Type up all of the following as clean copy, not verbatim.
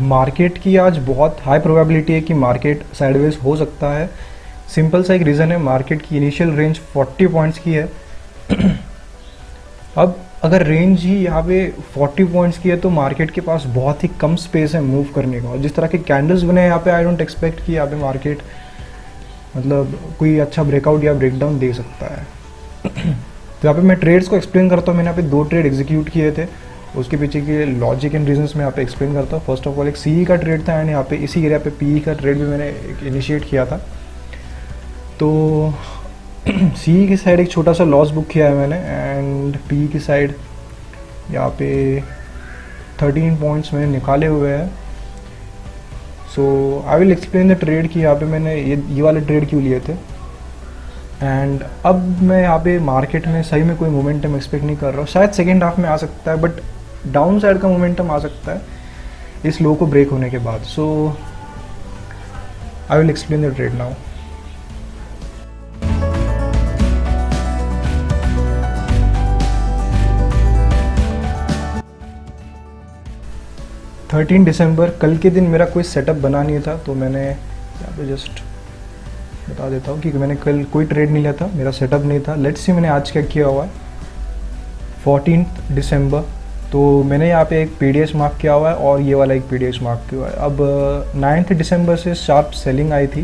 Market की आज बहुत हाई प्रोबेबिलिटी है कि मार्केट साइडवेज हो सकता है। सिंपल सा एक रीज़न है, मार्केट की इनिशियल रेंज 40 पॉइंट्स की है। अब अगर रेंज ही यहाँ पे 40 पॉइंट्स की है तो मार्केट के पास बहुत ही कम स्पेस है मूव करने का। और जिस तरह के कैंडल्स बने हैं यहाँ पे, आई डोंट एक्सपेक्ट कि यहाँ पे मार्केट मतलब कोई अच्छा ब्रेकआउट या ब्रेकडाउन दे सकता है। तो यहाँ पे मैं ट्रेड्स को एक्सप्लेन करता हूँ। मैंने यहाँ पे 2 ट्रेड एग्जीक्यूट किए थे, उसके पीछे के लॉजिक एंड रीजंस मैं यहाँ पे एक्सप्लेन करता हूँ। फर्स्ट ऑफ ऑल एक सीई का ट्रेड था एंड यहाँ पे इसी एरिया पे पीई का ट्रेड भी मैंने इनिशिएट किया था। तो सीई की साइड एक छोटा सा लॉस बुक किया है मैंने, एंड पीई की साइड यहाँ पे 13 पॉइंट्स मैंने निकाले हुए हैं। So I will explain the trade कि यहाँ पे मैंने ये वाले ट्रेड क्यों लिए थे। एंड अब मैं यहाँ पे मार्केट में सही में कोई मोमेंटम एक्सपेक्ट नहीं कर रहा हूँ। शायद सेकेंड हाफ में आ सकता है, बट डाउन साइड का मोमेंटम आ सकता है इस लो को ब्रेक होने के बाद। So I will explain the trade now. दिसंबर कल के दिन मेरा कोई सेटअप बना नहीं था, तो मैंने यहाँ पे जस्ट बता देता हूँ कि मैंने कल कोई ट्रेड नहीं लिया था, मेरा सेटअप नहीं था। लेट्स सी मैंने आज क्या किया हुआ है। 14 दिसंबर तो मैंने यहाँ पे एक पीडीएस मार्क किया हुआ है और ये वाला एक पीडीएस मार्क किया हुआ है। अब 9 दिसंबर से शार्प सेलिंग आई थी,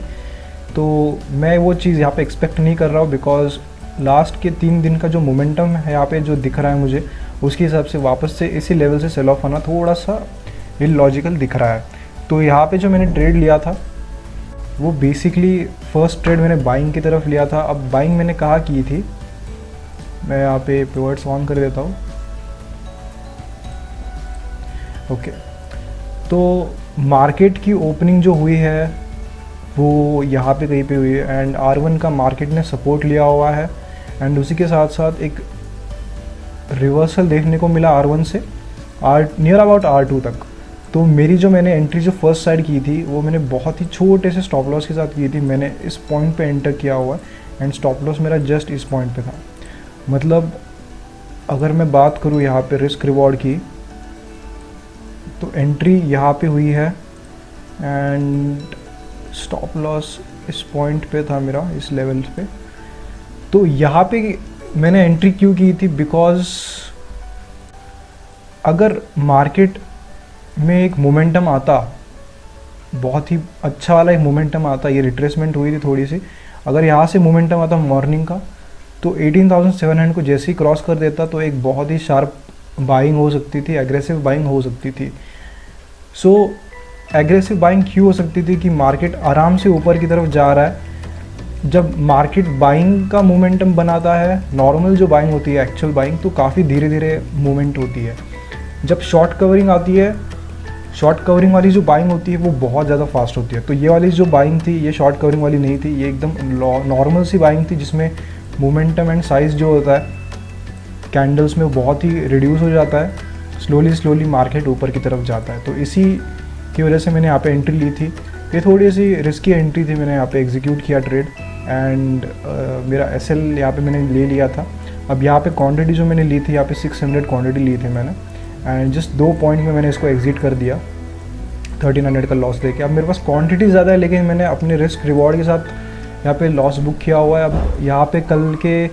तो मैं वो चीज़ यहाँ पे एक्सपेक्ट नहीं कर रहा हूँ, बिकॉज लास्ट के 3 दिन का जो मोमेंटम है यहाँ पे जो दिख रहा है मुझे, उसके हिसाब से वापस से इसी लेवल से सेल ऑफ होना थोड़ा सा इलॉजिकल दिख रहा है। तो यहाँ पे जो मैंने ट्रेड लिया था वो बेसिकली फर्स्ट ट्रेड मैंने बाइंग की तरफ लिया था। अब बाइंग मैंने कहाँ की थी, मैं यहाँ पे पिवट्स ऑन कर देता हूँ। ओके, तो मार्केट की ओपनिंग जो हुई है वो यहाँ पे कहीं पे हुई है, एंड R1 का मार्केट ने सपोर्ट लिया हुआ है, एंड उसी के साथ साथ एक रिवर्सल देखने को मिला R1 से नियर अबाउट R2 तक। तो मेरी जो मैंने एंट्री जो फर्स्ट साइड की थी वो मैंने बहुत ही छोटे से स्टॉप लॉस के साथ की थी। मैंने इस पॉइंट पे एंटर किया हुआ है एंड स्टॉप लॉस मेरा जस्ट इस पॉइंट पे था। मतलब अगर मैं बात करूँ यहाँ पे रिस्क रिवॉर्ड की, तो एंट्री यहाँ पे हुई है एंड स्टॉप लॉस इस पॉइंट पे था मेरा, इस लेवल पे। तो यहाँ पे मैंने एंट्री क्यों की थी, बिकॉज अगर मार्केट में एक मोमेंटम आता, बहुत ही अच्छा वाला एक मोमेंटम आता, ये रिट्रेसमेंट हुई थी थोड़ी सी, अगर यहाँ से मोमेंटम आता मॉर्निंग का, तो 18,700 को जैसे ही क्रॉस कर देता तो एक बहुत ही शार्प बाइंग हो सकती थी, एग्रेसिव बाइंग हो सकती थी। सो एग्रेसिव बाइंग क्यों हो सकती थी कि मार्केट आराम से ऊपर की तरफ जा रहा है। जब मार्केट बाइंग का मोमेंटम बनाता है, नॉर्मल जो बाइंग होती है, एक्चुअल बाइंग, तो काफ़ी धीरे धीरे मूवमेंट होती है। जब शॉर्ट कवरिंग आती है, शॉर्ट कवरिंग वाली जो बाइंग होती है वो बहुत ज़्यादा फास्ट होती है। तो ये वाली जो बाइंग थी ये शॉर्ट कवरिंग वाली नहीं थी, ये एकदम नॉर्मल सी बाइंग थी, जिसमें मोमेंटम एंड साइज़ जो होता है कैंडल्स में वो बहुत ही रिड्यूस हो जाता है, स्लोली मार्केट ऊपर की तरफ जाता है। तो इसी की वजह से मैंने यहाँ पे एंट्री ली थी। ये थोड़ी सी रिस्की एंट्री थी, मैंने यहाँ पे एग्जीक्यूट किया ट्रेड, एंड मेरा एसएल यहाँ पे मैंने ले लिया था। अब यहाँ पे क्वांटिटी जो मैंने ली थी, यहाँ पे 600 क्वांटिटी ली थी मैंने, एंड जस्ट 2 पॉइंट में मैंने इसको एग्जिट कर दिया 1300 का लॉस देके। अब मेरे पास क्वांटिटी ज़्यादा है, लेकिन मैंने अपने रिस्क रिवॉर्ड के साथ यहाँ पे लॉस बुक किया हुआ है। अब यहाँ पे कल के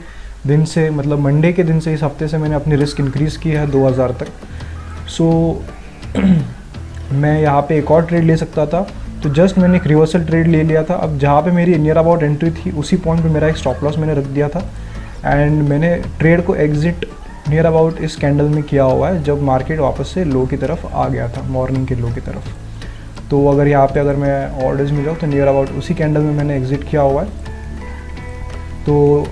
दिन से, मतलब मंडे के दिन से, इस हफ्ते से मैंने अपनी रिस्क इंक्रीज़ की है 2000 तक। सो मैं यहाँ पे एक और ट्रेड ले सकता था, तो जस्ट मैंने एक रिवर्सल ट्रेड ले लिया था। अब जहाँ पे मेरी नियर अबाउट एंट्री थी उसी पॉइंट पे मेरा एक स्टॉप लॉस मैंने रख दिया था, एंड मैंने ट्रेड को एग्जिट नियर अबाउट इस कैंडल में किया हुआ है, जब मार्केट वापस से लो की तरफ आ गया था, मॉर्निंग के लो की तरफ। तो अगर यहाँ पे अगर मैं ऑर्डर्स में जाऊँ तो नियर अबाउट उसी कैंडल में मैंने एग्जिट किया हुआ है। तो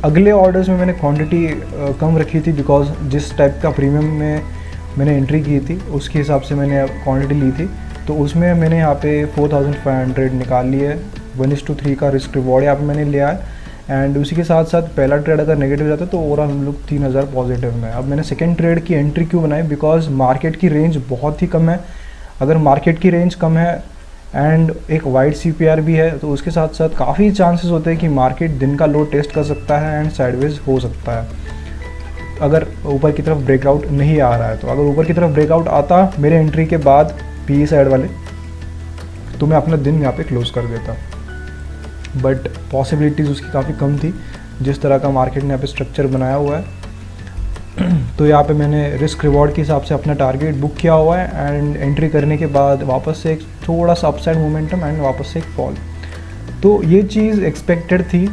अगले ऑर्डर्स में मैंने क्वांटिटी कम रखी थी, बिकॉज जिस टाइप का प्रीमियम में मैंने एंट्री की थी उसके हिसाब से मैंने क्वांटिटी ली थी। तो उसमें मैंने यहाँ पे 4500 निकाल ली है। 1:3 का रिस्क रिवॉर्ड यहाँ पे मैंने लिया है, एंड उसी के साथ साथ पहला ट्रेड अगर नेगेटिव जाता है तो ओवरऑल हम लोग 3000 पॉजिटिव में। अब मैंने सेकंड ट्रेड की एंट्री क्यों बनाई, बिकॉज मार्केट की रेंज बहुत ही कम है। अगर मार्केट की रेंज कम है एंड एक वाइड CPR भी है, तो उसके साथ साथ काफ़ी चांसेस होते हैं कि मार्केट दिन का लो टेस्ट कर सकता है एंड साइडवेज हो सकता है, अगर ऊपर की तरफ ब्रेकआउट नहीं आ रहा है। तो अगर ऊपर की तरफ ब्रेकआउट आता मेरे एंट्री के बाद पी साइड वाले, तो मैं अपना दिन यहाँ पे क्लोज कर देता। बट पॉसिबिलिटीज़ उसकी काफ़ी कम थी जिस तरह का मार्केट ने यहाँ पे स्ट्रक्चर बनाया हुआ है। तो यहाँ पे मैंने रिस्क रिवॉर्ड के हिसाब से अपना टारगेट बुक किया हुआ है एंड एंट्री करने के बाद वापस से एक थोड़ा सा अपसाइड मोमेंटम एंड वापस से एक फॉल। तो ये चीज़ एक्सपेक्टेड थी,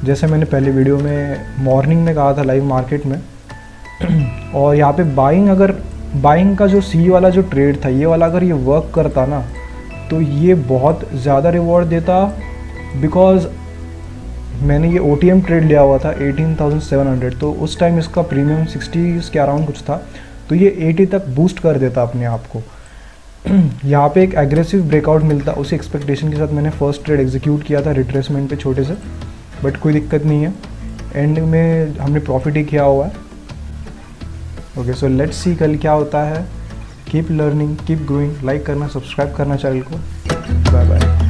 जैसे मैंने पहले वीडियो में मॉर्निंग में कहा था लाइव मार्केट में। और यहाँ पे बाइंग का जो सी वाला जो ट्रेड था, ये वाला अगर ये वर्क करता ना तो ये बहुत ज़्यादा रिवॉर्ड देता, बिकॉज मैंने ये OTM ट्रेड लिया हुआ था 18,700, तो उस टाइम इसका प्रीमियम 60 के अराउंड कुछ था, तो ये 80 तक बूस्ट कर देता अपने आप को। यहाँ पे एक एग्रेसिव ब्रेकआउट मिलता, उसी एक्सपेक्टेशन के साथ मैंने फर्स्ट ट्रेड एग्जीक्यूट किया था रिट्रेसमेंट पे छोटे से, बट कोई दिक्कत नहीं है, एंड में हमने प्रॉफिट ही किया हुआ है। ओके, सो लेट्स सी कल क्या होता है। Keep learning, keep growing, like करना, सब्सक्राइब करना चैनल को। Bye bye.